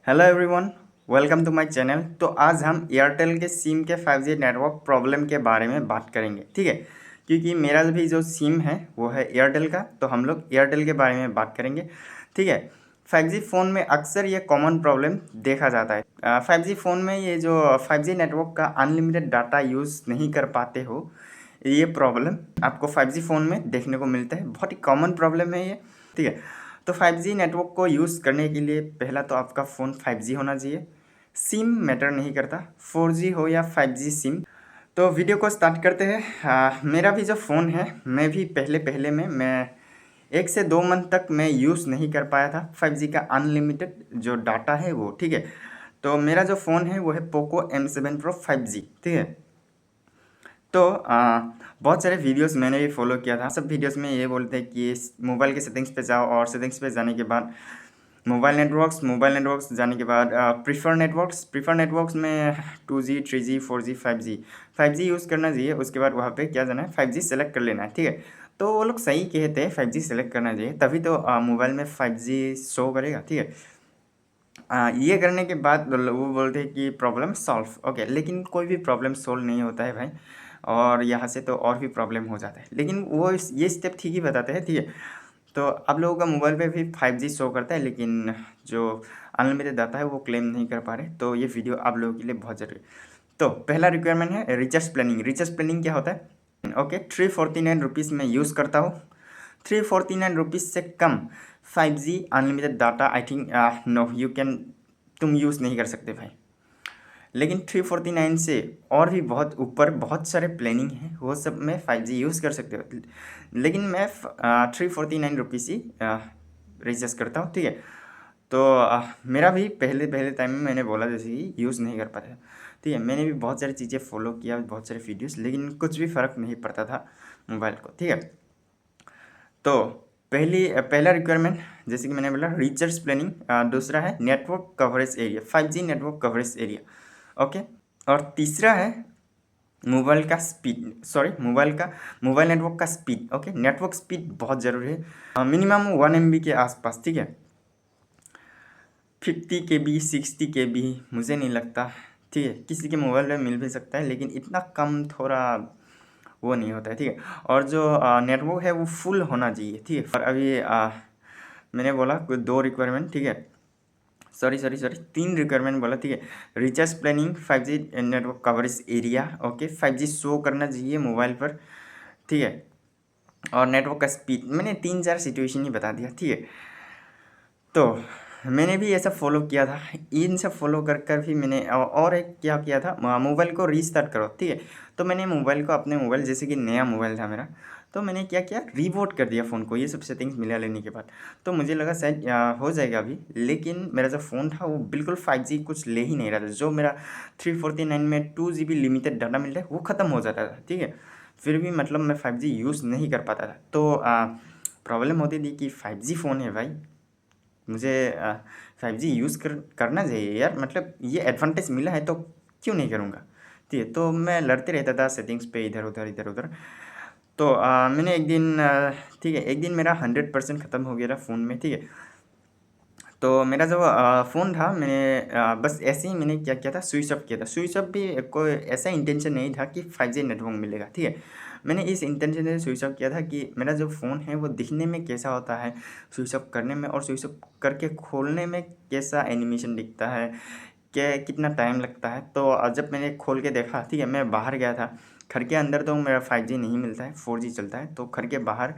Hello everyone, welcome to my channel. तो आज हम एयरटेल के सिम के 5G नेटवर्क प्रॉब्लम के बारे में बात करेंगे, ठीक है। क्योंकि मेरा भी जो सिम है वो है एयरटेल का, तो हम लोग एयरटेल के बारे में बात करेंगे, ठीक है। 5G फ़ोन में अक्सर ये कॉमन प्रॉब्लम देखा जाता है। 5G फ़ोन में ये जो 5G नेटवर्क का अनलिमिटेड डाटा यूज़ नहीं कर पाते हो, ये प्रॉब्लम आपको 5G फ़ोन में देखने को मिलता है। बहुत ही कॉमन प्रॉब्लम है ये, ठीक है। तो 5G नेटवर्क को यूज़ करने के लिए पहला तो आपका फ़ोन 5G होना चाहिए। सिम मैटर नहीं करता, 4G हो या 5G सिम। तो वीडियो को स्टार्ट करते हैं। मेरा भी जो फ़ोन है, मैं भी पहले पहले में मैं 1 से 2 मंथ तक मैं यूज़ नहीं कर पाया था 5G का अनलिमिटेड जो डाटा है वो, ठीक है। तो मेरा जो फ़ोन है वो है पोको M7 Pro 5G, ठीक है। तो बहुत सारे वीडियोस मैंने भी फॉलो किया था। सब वीडियोस में ये बोलते हैं कि मोबाइल के सेटिंग्स पे जाओ और सेटिंग्स पे जाने के बाद मोबाइल नेटवर्क्स जाने के बाद प्रीफर नेटवर्क्स में 2G 3G 4G 5G use करना चाहिए। उसके बाद वहाँ पे क्या जाना है, 5G सेलेक्ट कर लेना है, ठीक है। तो वो लोग सही कहते हैं, 5G सेलेक्ट करना चाहिए, तभी तो मोबाइल में 5G शो करेगा, ठीक है। ये करने के बाद वो बोलते हैं कि प्रॉब्लम सॉल्व, ओके। लेकिन कोई भी प्रॉब्लम सॉल्व नहीं होता है भाई, और यहाँ से तो और भी प्रॉब्लम हो जाता है। लेकिन वो ये स्टेप ठीक ही बताते हैं, ठीक है। तो आप लोगों का मोबाइल पे भी 5G शो करता है, लेकिन जो अनलिमिटेड डाटा है वो क्लेम नहीं कर पा रहे। तो ये वीडियो आप लोगों के लिए बहुत ज़रूरी है। तो पहला रिक्वायरमेंट है रिचार्ज प्लानिंग। रिचार्ज प्लानिंग क्या होता है? ओके, 349 रुपीज़ में यूज़ करता हूँ। 349 रुपीज़ से कम 5G unlimited data I think no you can, तुम यूज़ नहीं कर सकते भाई। लेकिन 349 से और भी बहुत ऊपर बहुत सारे प्लानिंग हैं, वो सब में 5G यूज़ कर सकते हो। लेकिन मैं 349 रुपीज़ ही रिचार्ज करता हूँ, ठीक है। तो मेरा भी पहले पहले टाइम में मैंने बोला जैसे कि यूज़ नहीं कर पाता, ठीक है। मैंने भी बहुत सारी चीज़ें फॉलो किया, बहुत सारे वीडियोस, लेकिन कुछ भी फ़र्क नहीं पड़ता था मोबाइल को, ठीक है। तो पहला रिक्वायरमेंट जैसे कि मैंने बोला रिचार्ज प्लानिंग, दूसरा है network coverage area, 5G network coverage area, okay. और तीसरा है मोबाइल का स्पीड, सॉरी मोबाइल नेटवर्क का स्पीड, ओके। नेटवर्क स्पीड बहुत ज़रूरी है, मिनिमम 1 MB के आसपास, ठीक है। 50 KB 60 KB मुझे नहीं लगता, ठीक है। किसी के मोबाइल में मिल भी सकता है, लेकिन इतना कम थोड़ा वो नहीं होता है, ठीक है। और जो नेटवर्क है वो फुल होना चाहिए, ठीक है। और अभी मैंने बोला कोई 2 रिक्वायरमेंट, ठीक है। सॉरी 3 रिक्वायरमेंट बोला, ठीक है। Recharge planning, 5G network coverage area, okay. 5G show करना चाहिए मोबाइल पर, ठीक है। और नेटवर्क का स्पीड, मैंने 3-4 सिचुएशन ही बता दिया, ठीक है। तो मैंने भी ऐसा फॉलो किया था। इन सब फॉलो कर कर भी मैंने और एक क्या किया था, मोबाइल को रीस्टार्ट करो, ठीक है। तो मैंने मोबाइल को, अपने मोबाइल जैसे कि नया मोबाइल था मेरा, तो मैंने क्या किया, रीबूट कर दिया फ़ोन को, ये सब सेटिंग्स मिला लेने के बाद। तो मुझे लगा शायद हो जाएगा अभी, लेकिन मेरा जो फ़ोन था वो बिल्कुल 5G कुछ ले ही नहीं रहा था। जो मेरा 349 में 2 GB लिमिटेड डाटा मिल रहा है वो ख़त्म हो जाता था, ठीक है। फिर भी मतलब मैं 5G यूज़ नहीं कर पाता था। तो प्रॉब्लम होती थी कि 5G फ़ोन है भाई, मुझे 5G यूज़ करना चाहिए यार, मतलब ये एडवांटेज मिला है तो क्यों नहीं करूँगा, ठीक है। तो मैं लड़ते रहता था सेटिंग्स पे, इधर उधर। तो मैंने एक दिन ठीक है, एक दिन मेरा 100% ख़त्म हो गया था फ़ोन में, ठीक है। तो मेरा जो फ़ोन था, मैंने बस ऐसे ही मैंने क्या किया था, स्विच ऑफ किया था। स्विच ऑफ भी कोई ऐसा इंटेंशन नहीं था कि 5G नेटवर्क मिलेगा, ठीक है। मैंने इस इंटेंशन से स्विच ऑफ किया था कि मेरा जो फ़ोन है वो दिखने में कैसा होता है स्विच ऑफ करने में, और स्विच ऑफ करके खोलने में कैसा एनिमेशन दिखता है, क्या कितना टाइम लगता है। तो जब मैंने खोल के देखा, ठीक है, मैं बाहर गया था। घर के अंदर तो मेरा 5G नहीं मिलता है, 4G चलता है। तो घर के बाहर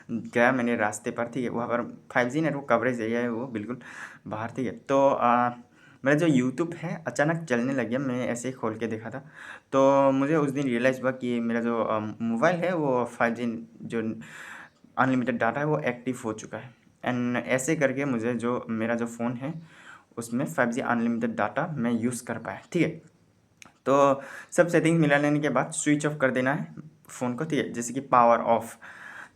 गया मैंने रास्ते पर, ठीक है, वहाँ पर 5G नेटवर्क कवरेज एरिया है वो बिल्कुल बाहर, ठीक है। तो मेरा जो यूट्यूब है अचानक चलने लग गया, मैंने ऐसे ही खोल के देखा था। तो मुझे उस दिन रियलाइज़ हुआ कि मेरा जो मोबाइल है वो 5G जो अनलिमिटेड डाटा है वो एक्टिव हो चुका है। एंड ऐसे करके मुझे जो मेरा जो फ़ोन है उसमें 5G अनलिमिटेड डाटा मैं यूज़ कर पाया, ठीक है। तो सब सेटिंग्स मिला लेने के बाद स्विच ऑफ कर देना है फ़ोन को, ठीक है। जैसे कि पावर ऑफ,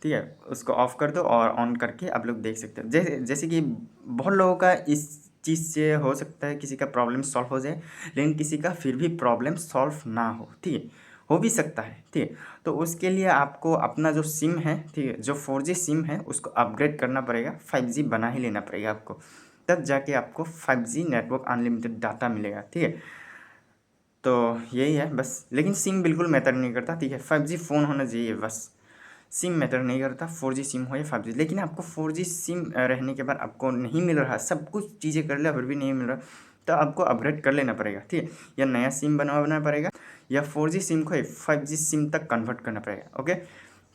ठीक है, उसको ऑफ़ कर दो और ऑन करके आप लोग देख सकते हो। जैसे जैसे कि बहुत लोगों का इस चीज़ से हो सकता है किसी का प्रॉब्लम सॉल्व हो जाए, लेकिन किसी का फिर भी प्रॉब्लम सॉल्व ना हो, ठीक है। हो भी सकता है, ठीक है। तो उसके लिए आपको अपना जो सिम है, ठीक है, जो 4G सिम है उसको अपग्रेड करना पड़ेगा, 5G बना ही लेना पड़ेगा आपको, तब जाके आपको 5G नेटवर्क अनलिमिटेड डाटा मिलेगा, ठीक है। तो यही है बस, लेकिन सिम बिल्कुल मैटर नहीं करता, ठीक है। 5G फ़ोन होना चाहिए बस, सिम मैटर नहीं करता, 4G सिम हो या 5G। लेकिन आपको 4G सिम रहने के बाद आपको नहीं मिल रहा, सब कुछ चीज़ें कर लिया फिर भी नहीं मिल रहा, तो आपको अपग्रेड कर लेना पड़ेगा, ठीक है। या नया सिम बनवाना पड़ेगा, या 4G सिम को 5G सिम तक कन्वर्ट करना पड़ेगा, ओके।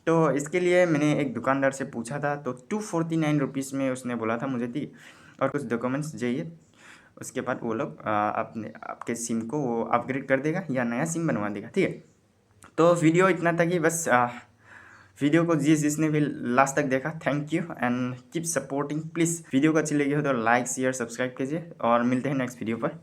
तो इसके लिए मैंने एक दुकानदार से पूछा था, तो 249 रुपीज़ में उसने बोला था मुझे, थी। और कुछ डॉक्यूमेंट्स चाहिए, उसके बाद वो लोग अपने आपके सिम को वो अपग्रेड कर देगा या नया सिम बनवा देगा, ठीक है। तो वीडियो इतना था कि बस वीडियो को जिसने भी लास्ट तक देखा, thank you and keep supporting please. Video को अच्छी लगी हो तो लाइक शेयर सब्सक्राइब कीजिए, और मिलते हैं नेक्स्ट वीडियो पर।